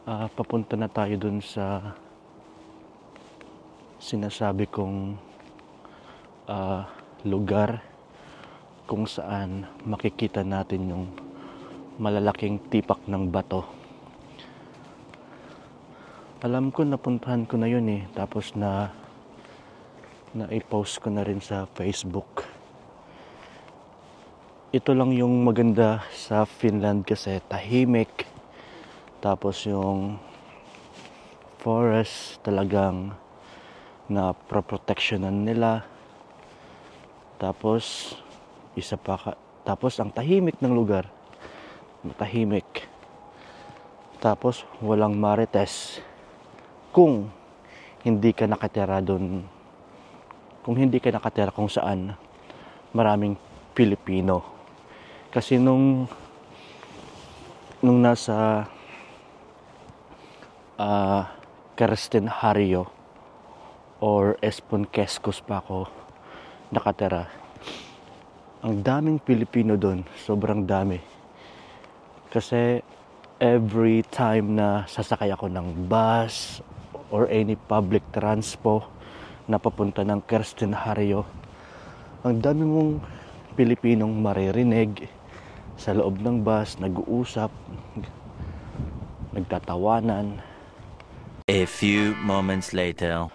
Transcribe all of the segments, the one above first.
Papunta na tayo dun sa sinasabi kong lugar kung saan makikita natin yung malalaking tipak ng bato. Alam ko napuntahan ko na yun tapos na-post ko na rin sa Facebook. Ito lang yung maganda sa Finland kasi tahimik. Tapos yung forest talagang na proprotectionan nila. Tapos tapos ang tahimik ng lugar. Matahimik. Tapos walang marites. Kung hindi ka nakatira doon. Kung hindi ka nakatira kung saan maraming Pilipino. Kasi nung nasa Kerstin Hario or Esponkescos pa ako nakatira. Ang daming Pilipino doon, sobrang dami. Kasi every time na sasakay ako ng bus or any public transpo na papunta ng Kerstin Hario, ang dami mong Pilipinong maririnig sa loob ng bus, nag-uusap, nagtatawanan. A few moments later.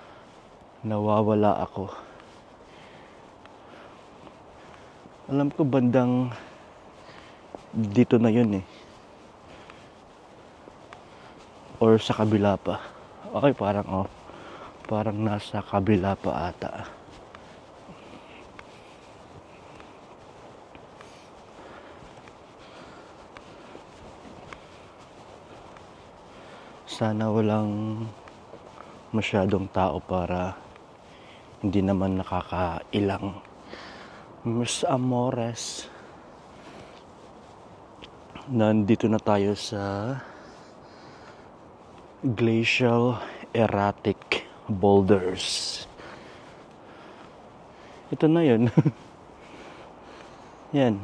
Nawawala ako. Alam ko bandang dito na yun or sa kabila pa. Okay, parang nasa kabila pa ata. Sana walang masyadong tao para hindi naman nakakailang. Mis Amores. Nandito na tayo sa Glacial Erratic Boulders. Ito na yun. Yan.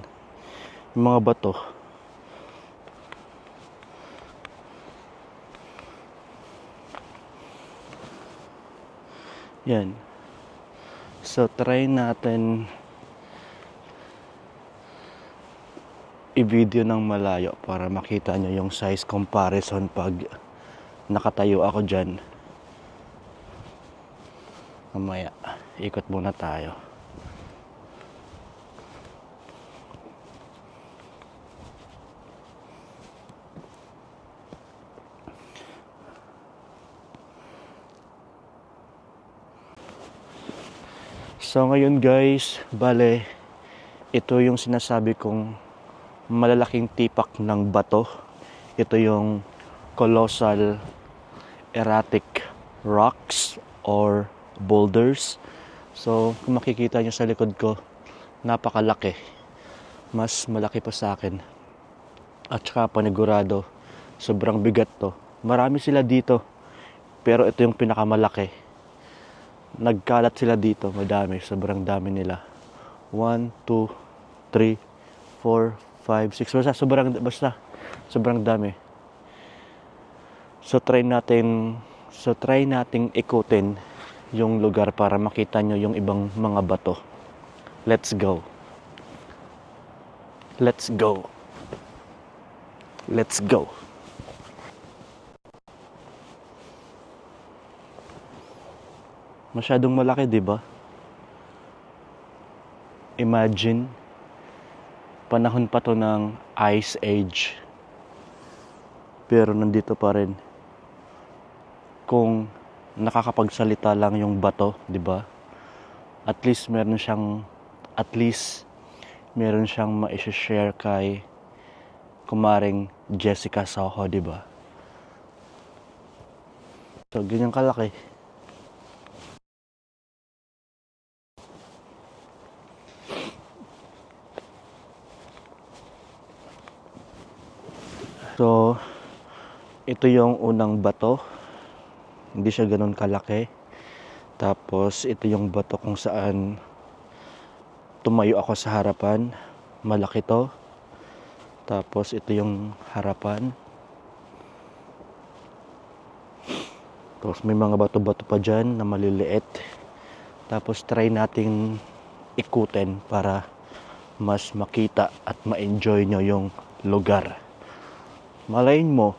Yung mga bato. Yan. So, try natin i-video ng malayo para makita nyo yung size comparison pag nakatayo ako dyan. Mamaya, ikot muna tayo. So ngayon guys, bale, ito yung sinasabi kong malalaking tipak ng bato. Ito yung colossal erratic rocks or boulders. So kung makikita nyo sa likod ko, napakalaki. Mas malaki pa sa akin. At saka panigurado, sobrang bigat to. Marami sila dito, pero ito yung pinakamalaki. Nagkalat sila dito, madami, sobrang dami nila. 1, 2, 3, 4, 5, 6, basta sobrang dami. So try nating ikutin yung lugar para makita nyo yung ibang mga bato. Let's go. Let's go. Let's go. Masyadong malaki, di ba? Imagine, panahon pa to ng Ice Age. Pero nandito pa rin. Kung nakakapagsalita lang yung bato, di ba? At least meron siyang ma-share kay kumaring Jessica Soho, di ba? So, ganyan kalaki. So, ito yung unang bato. Hindi siya ganun kalaki. Tapos, ito yung bato kung saan tumayo ako sa harapan. Malaki to. Tapos, ito yung harapan. Tapos may mga bato-bato pa dyan na maliliit. Tapos try nating ikutin para mas makita at ma-enjoy nyo yung lugar. Malayin mo,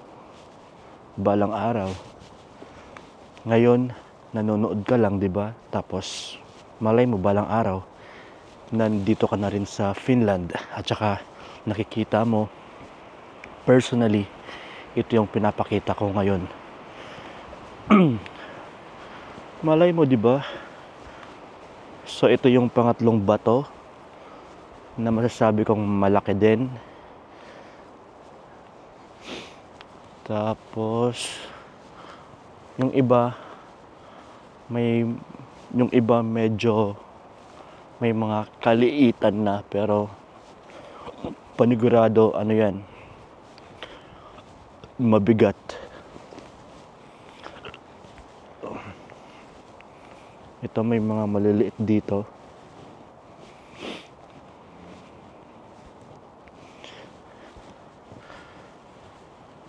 balang araw. Ngayon, nanonood ka lang, di ba? Tapos, malay mo, balang araw, nandito ka na rin sa Finland. At saka, nakikita mo, personally, ito yung pinapakita ko ngayon. Malay mo, di ba? So, ito yung pangatlong bato na masasabi kong malaki din. Tapos, yung iba, yung iba medyo may mga kaliitan na, pero panigurado, ano yan, mabigat. Ito may mga maliliit dito.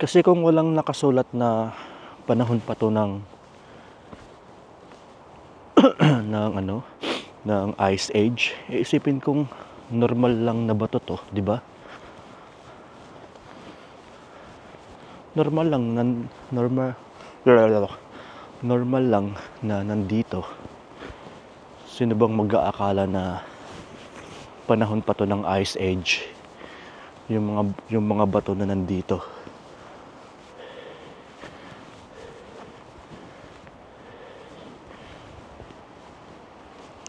Kasi kung walang nakasulat na panahon pa to ng ng Ice Age, iisipin kong normal lang na bato to, di ba? Normal lang na nandito. Sino bang mag-aakala na panahon pa to ng Ice Age yung mga bato na nandito?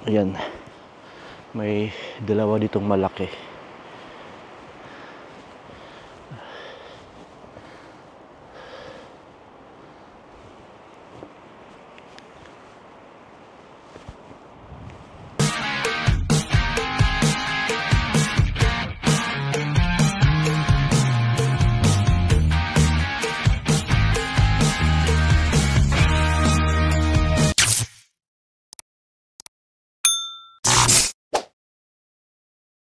Ayan, may dalawa ditong malaki.